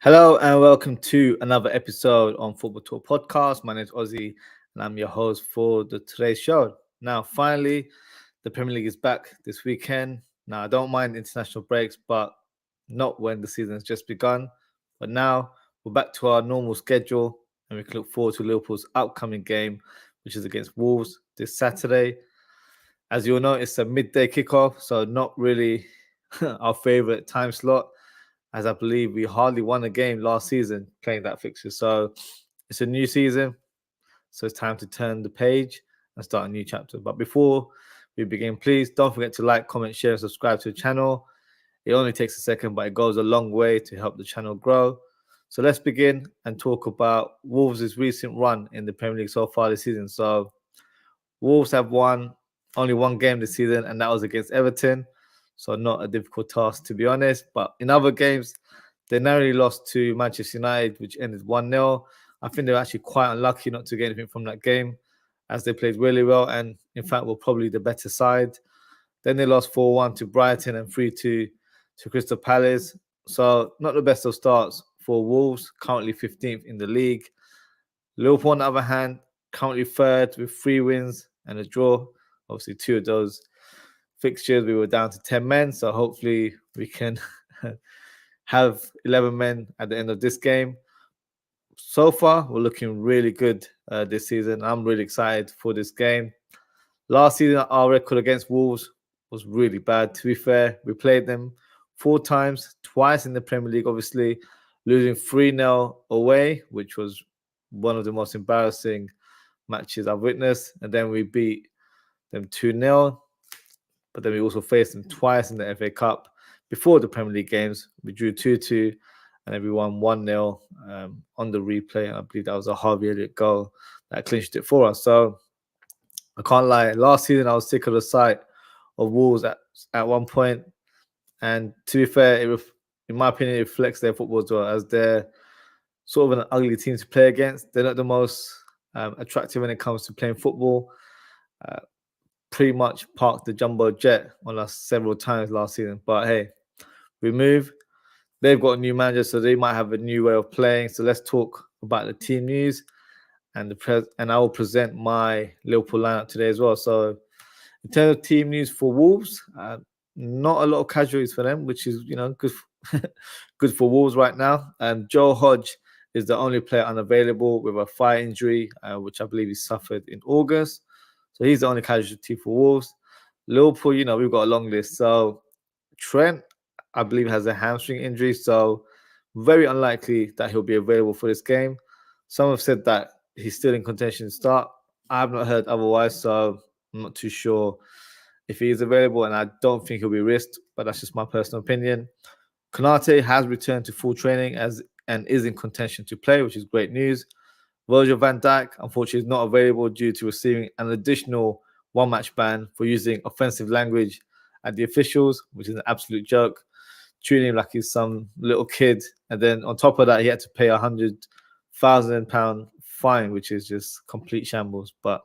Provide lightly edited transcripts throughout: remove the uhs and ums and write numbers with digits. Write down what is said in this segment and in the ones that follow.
Hello and welcome to another episode on Football Talk Podcast. My name is Ozzie and I'm your host for today's show. Now, finally, the Premier League is back this weekend. Now, I don't mind international breaks, but not when the season has just begun. But now we're back to our normal schedule and we can look forward to Liverpool's upcoming game, which is against Wolves this Saturday. As you'll know, it's a midday kickoff, so not really our favourite time slot, as I believe we hardly won a game last season playing that fixture. So it's a new season, so it's time to turn the page and start a new chapter. But before we begin, please don't forget to like, comment, share, and subscribe to the channel. It only takes a second, but it goes a long way to help the channel grow. So let's begin and talk about Wolves' recent run in the Premier League so far this season. So Wolves have won only one game this season, and that was against Everton. So not a difficult task, to be honest. But in other games, they narrowly lost to Manchester United, which ended 1-0. I think they were actually quite unlucky not to get anything from that game, as they played really well and, in fact, were probably the better side. Then they lost 4-1 to Brighton and 3-2 to Crystal Palace. So not the best of starts for Wolves, currently 15th in the league. Liverpool, on the other hand, currently third with 3 wins and a draw. Obviously, 2 of those fixtures, we were down to 10 men. So hopefully we can have 11 men at the end of this game. So far, we're looking really good this season. I'm really excited for this game. Last season, our record against Wolves was really bad. To be fair, we played them 4 times, twice in the Premier League, obviously, losing 3-0 away, which was one of the most embarrassing matches I've witnessed. And then we beat them 2-0. But then we also faced them twice in the FA Cup before the Premier League games. We drew 2-2 and then we won 1-0 on the replay. I believe that was a Harvey Elliott goal that clinched it for us. So I can't lie. Last season, I was sick of the sight of Wolves at one point. And to be fair, in my opinion, it reflects their football as well, as they're sort of an ugly team to play against. They're not the most attractive when it comes to playing football. Pretty much parked the jumbo jet on us several times last season. But hey, we move. They've got a new manager, so they might have a new way of playing. So let's talk about the team news, and I will present my Liverpool lineup today as well. So in terms of team news for Wolves, not a lot of casualties for them, which is good good for Wolves right now. Joe Hodge is the only player unavailable with a thigh injury, which I believe he suffered in August. So he's the only casualty for Wolves. Liverpool, we've got a long list. So Trent, I believe, has a hamstring injury. So very unlikely that he'll be available for this game. Some have said that he's still in contention to start. I have not heard otherwise. So I'm not too sure if he is available. And I don't think he'll be risked. But that's just my personal opinion. Konate has returned to full training and is in contention to play, which is great news. Virgil van Dijk, unfortunately, is not available due to receiving an additional 1-match ban for using offensive language at the officials, which is an absolute joke. Treating him like he's some little kid. And then on top of that, he had to pay £100,000 fine, which is just complete shambles. But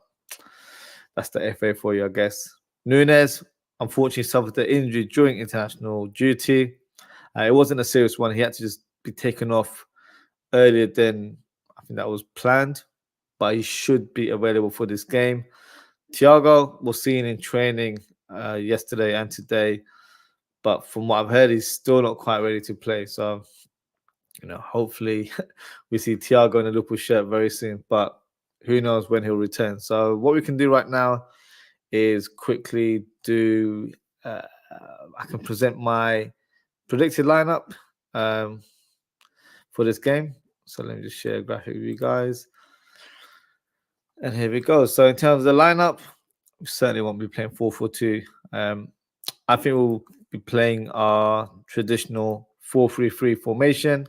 that's the FA for you, I guess. Nunez, unfortunately, suffered an injury during international duty. It wasn't a serious one. He had to just be taken off earlier than I think that was planned, but he should be available for this game. Thiago was seen in training yesterday and today, but from what I've heard, he's still not quite ready to play. So, hopefully we see Thiago in a Liverpool shirt very soon, but who knows when he'll return. So what we can do right now is quickly I can present my predicted lineup for this game. So let me just share a graphic with you guys. And here we go. So in terms of the lineup, we certainly won't be playing 4-4-2. I think we'll be playing our traditional 4-3-3 formation.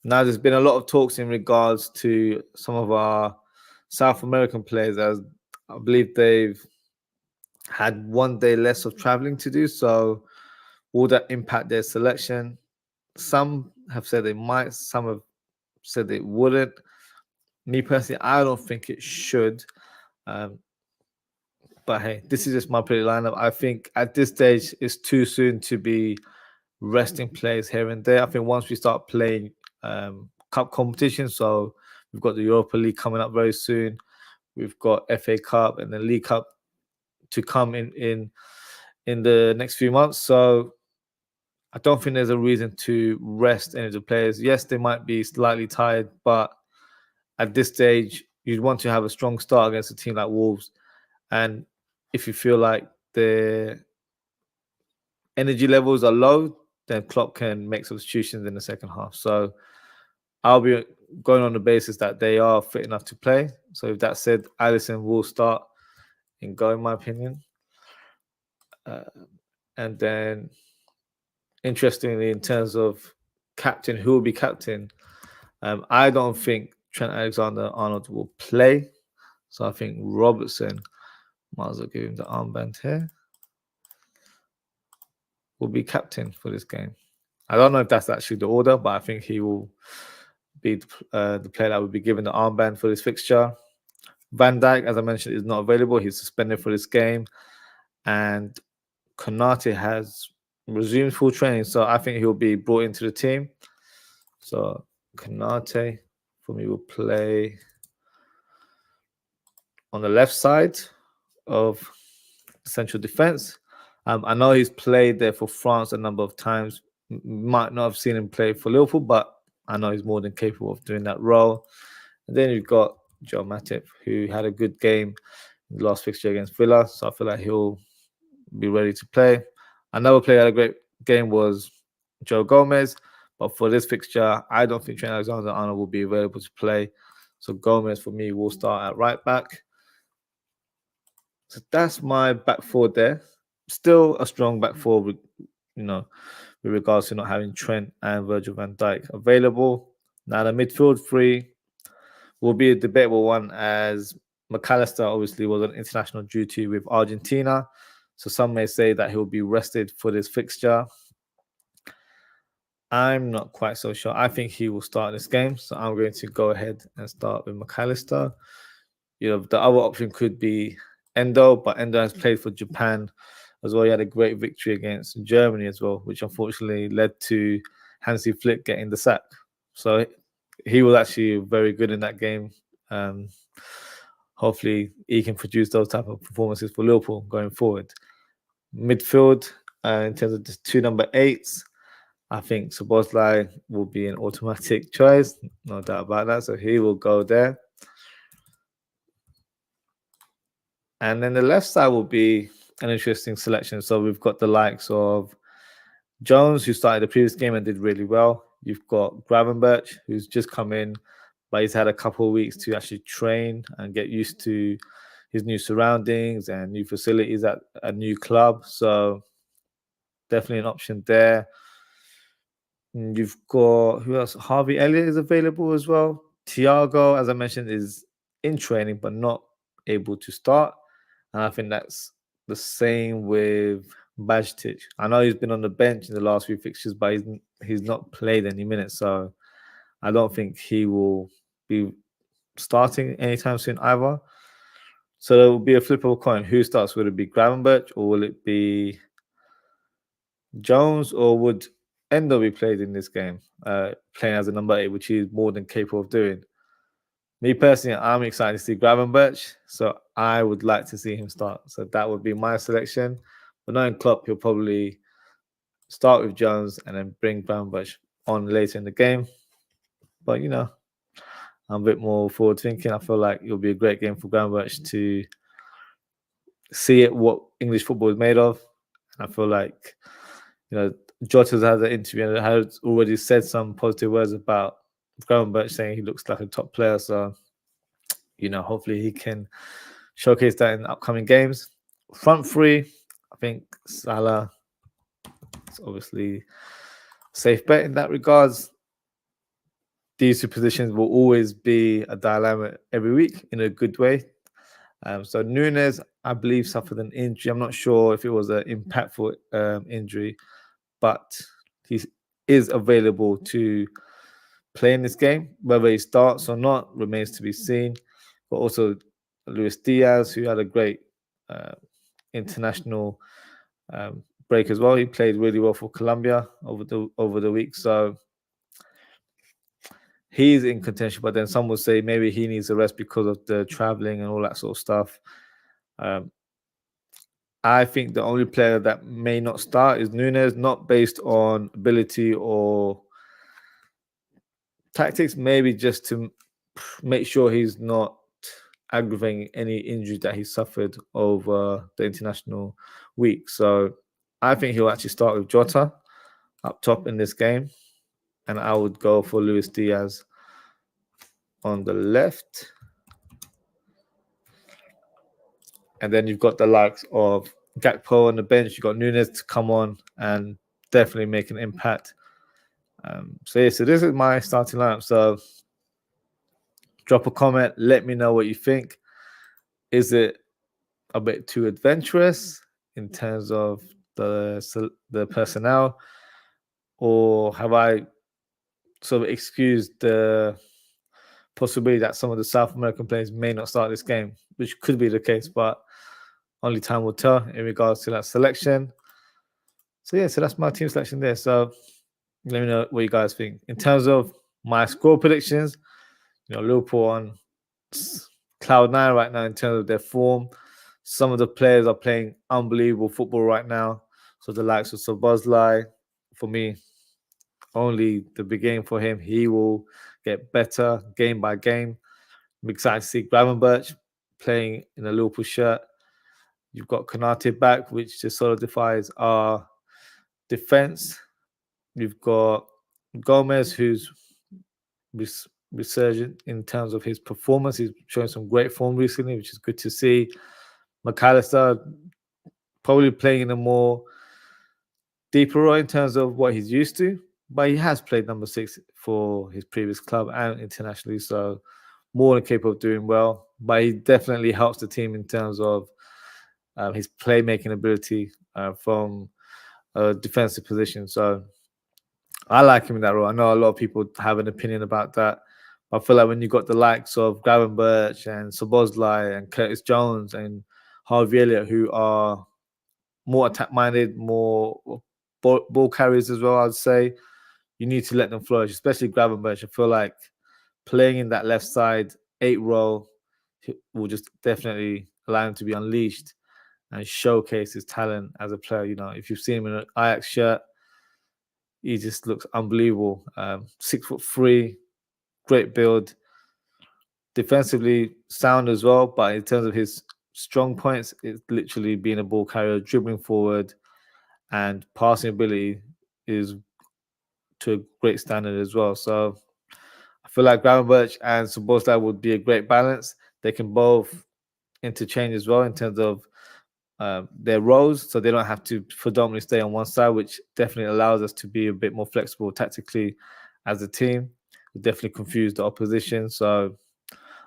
Now, there's been a lot of talks in regards to some of our South American players, as I believe they've had 1 day less of traveling to do. So will that impact their selection? Some have said they might. Some have said it wouldn't. Me personally, I don't think it should. But hey, this is just my pretty lineup. I think at this stage, it's too soon to be resting players here and there. I think once we start playing cup competition. So we've got the Europa League coming up very soon. We've got FA Cup and the League Cup to come in the next few months. So I don't think there's a reason to rest any of the players. Yes, they might be slightly tired, but at this stage, you'd want to have a strong start against a team like Wolves. And if you feel like the energy levels are low, then Klopp can make substitutions in the second half. So I'll be going on the basis that they are fit enough to play. So with that said, Alisson will start in goal, in my opinion. And then, interestingly, in terms of captain, who will be captain, I don't think Trent Alexander-Arnold will play. So I think Robertson, might as well give him the armband here, will be captain for this game. I don't know if that's actually the order, but I think he will be the player that will be given the armband for this fixture. Van Dijk, as I mentioned, is not available. He's suspended for this game. And Konate has resumed full training, so I think he'll be brought into the team. So Konate, for me, will play on the left side of central defense. I know he's played there for France a number of times. Might not have seen him play for Liverpool, but I know he's more than capable of doing that role. And then you've got Joe Matip, who had a good game in the last fixture against Villa, so I feel like he'll be ready to play. Another player that had a great game was Joe Gomez, but for this fixture, I don't think Trent Alexander-Arnold will be available to play. So Gomez, for me, will start at right back. So that's my back four there. Still a strong back four, with regards to not having Trent and Virgil van Dijk available. Now the midfield three will be a debatable one, as McAllister obviously was on international duty with Argentina. So some may say that he'll be rested for this fixture. I'm not quite so sure. I think he will start this game. So I'm going to go ahead and start with McAllister. The other option could be Endo, but Endo has played for Japan as well. He had a great victory against Germany as well, which unfortunately led to Hansi Flick getting the sack. So he was actually very good in that game. Hopefully he can produce those type of performances for Liverpool going forward. Midfield, in terms of the two number 8s, I think Szoboszlai will be an automatic choice, no doubt about that. So he will go there. And then the left side will be an interesting selection. So we've got the likes of Jones, who started the previous game and did really well. You've got Gravenberch, who's just come in, but he's had a couple of weeks to actually train and get used to his new surroundings and new facilities at a new club. So definitely an option there. And you've got, who else? Harvey Elliott is available as well. Thiago, as I mentioned, is in training but not able to start. And I think that's the same with Bajtic. I know he's been on the bench in the last few fixtures, but he's not played any minutes. So I don't think he will be starting anytime soon either. So there will be a flip of a coin. Who starts? Would it be Gravenberch or will it be Jones, or would Endo be played in this game, playing as a number 8, which he's more than capable of doing? Me personally, I'm excited to see Gravenberch, so I would like to see him start. So that would be my selection. But knowing Klopp, he'll probably start with Jones and then bring Gravenberch on later in the game. But, I'm a bit more forward thinking. I feel like it'll be a great game for Gravenberch to see what English football is made of. And I feel like, Jota's had an interview and has already said some positive words about Gravenberch, saying he looks like a top player. So, hopefully he can showcase that in upcoming games. Front three, I think Salah is obviously safe bet in that regards. These two positions will always be a dilemma every week in a good way. So Nunez, I believe, suffered an injury. I'm not sure if it was an impactful injury, but he is available to play in this game. Whether he starts or not remains to be seen. But also Luis Diaz, who had a great international break as well. He played really well for Colombia over the week. So he's in contention, but then some will say maybe he needs a rest because of the traveling and all that sort of stuff. I think the only player that may not start is Nunez, not based on ability or tactics, maybe just to make sure he's not aggravating any injuries that he suffered over the international week. So I think he'll actually start with Jota up top in this game, and I would go for Luis Diaz on the left. And then you've got the likes of Gakpo on the bench. You've got Nunez to come on and definitely make an impact. So this is my starting lineup. So drop a comment. Let me know what you think. Is it a bit too adventurous in terms of the personnel, or have I sort of excused the possibility that some of the South American players may not start this game, which could be the case, but only time will tell in regards to that selection. So yeah, so that's my team selection there. So let me know what you guys think. In terms of my score predictions, Liverpool on cloud nine right now in terms of their form. Some of the players are playing unbelievable football right now. So the likes of Szoboszlai, for me, only the beginning for him. He will get better game by game. I'm excited to see Gravenberch playing in a Liverpool shirt. You've got Konate back, which just solidifies our defense. You've got Gomez, who's resurgent in terms of his performance. He's showing some great form recently, which is good to see. McAllister probably playing in a more deeper role in terms of what he's used to, but he has played number 6 for his previous club and internationally, so more than capable of doing well. But he definitely helps the team in terms of his playmaking ability from a defensive position. So I like him in that role. I know a lot of people have an opinion about that. I feel like when you got the likes of Gravenberch and Szoboszlai and Curtis Jones and Harvey Elliott, who are more attack-minded, more ball carriers as well, I'd say, you need to let them flourish, especially Gravenberch. I feel like playing in that left side 8 role will just definitely allow him to be unleashed and showcase his talent as a player. If you've seen him in an Ajax shirt, he just looks unbelievable. 6'3", great build, defensively sound as well. But in terms of his strong points, it's literally being a ball carrier, dribbling forward, and passing ability is to a great standard as well. So I feel like Gravenberch and Szoboszlai would be a great balance. They can both interchange as well in terms of their roles, so they don't have to predominantly stay on one side, which definitely allows us to be a bit more flexible tactically as a team. It definitely confuse the opposition. So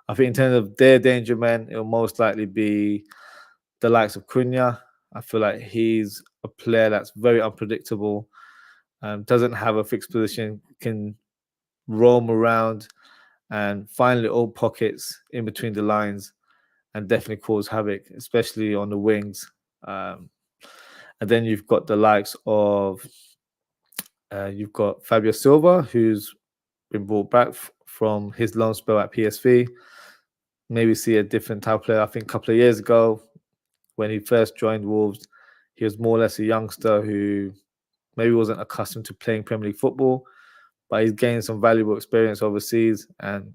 I think in terms of their danger men, it will most likely be the likes of Cunha. I feel like he's a player that's very unpredictable, doesn't have a fixed position, can roam around and find little pockets in between the lines and definitely cause havoc, especially on the wings. And then you've got the likes of you've got Fabio Silva, who's been brought back from his loan spell at PSV. Maybe see a different type of player. I think a couple of years ago, when he first joined Wolves, he was more or less a youngster who maybe wasn't accustomed to playing Premier League football, but he's gained some valuable experience overseas and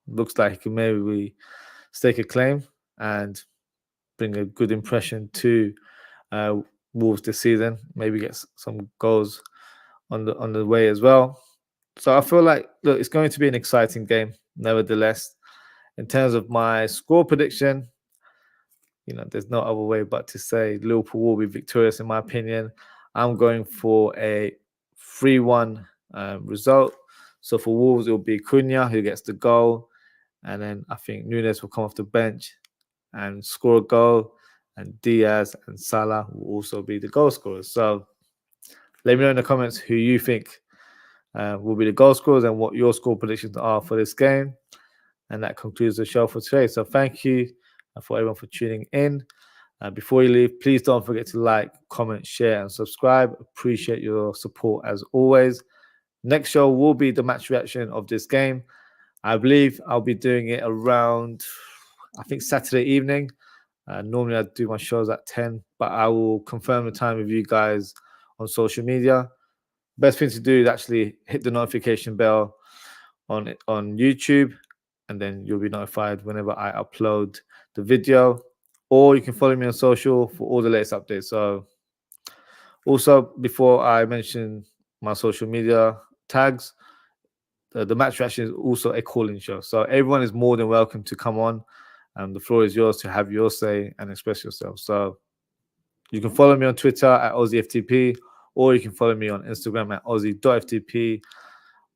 looks like he can maybe stake a claim and bring a good impression to Wolves this season. Maybe get some goals on the way as well. So I feel like, look, it's going to be an exciting game, nevertheless. In terms of my score prediction, there's no other way but to say Liverpool will be victorious, in my opinion. I'm going for a 3-1 result. So for Wolves, it will be Cunha who gets the goal. And then I think Nunez will come off the bench and score a goal. And Diaz and Salah will also be the goal scorers. So let me know in the comments who you think will be the goal scorers and what your score predictions are for this game. And that concludes the show for today. So thank you for everyone for tuning in. Before you leave, please don't forget to like, comment, share, and subscribe. Appreciate your support as always. Next show will be the match reaction of this game. I believe I'll be doing it around, I think, Saturday evening. Normally I do my shows at 10, but I will confirm the time with you guys on social media. Best thing to do is actually hit the notification bell on YouTube, and then you'll be notified whenever I upload the video. Or you can follow me on social for all the latest updates. So also, before I mention my social media tags, the match reaction is also a call-in show. So everyone is more than welcome to come on, and the floor is yours to have your say and express yourself. So you can follow me on Twitter at OzzieFTP, or you can follow me on Instagram at Ozzie.ftp.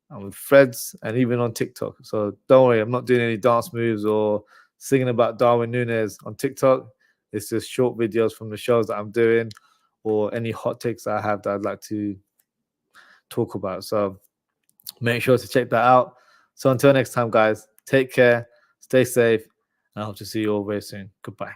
And with threads and even on TikTok. So don't worry, I'm not doing any dance moves or singing about Darwin Nunez on TikTok. It's just short videos from the shows that I'm doing or any hot takes I have that I'd like to talk about. So make sure to check that out. So until next time, guys, take care, stay safe, and I hope to see you all very soon. Goodbye.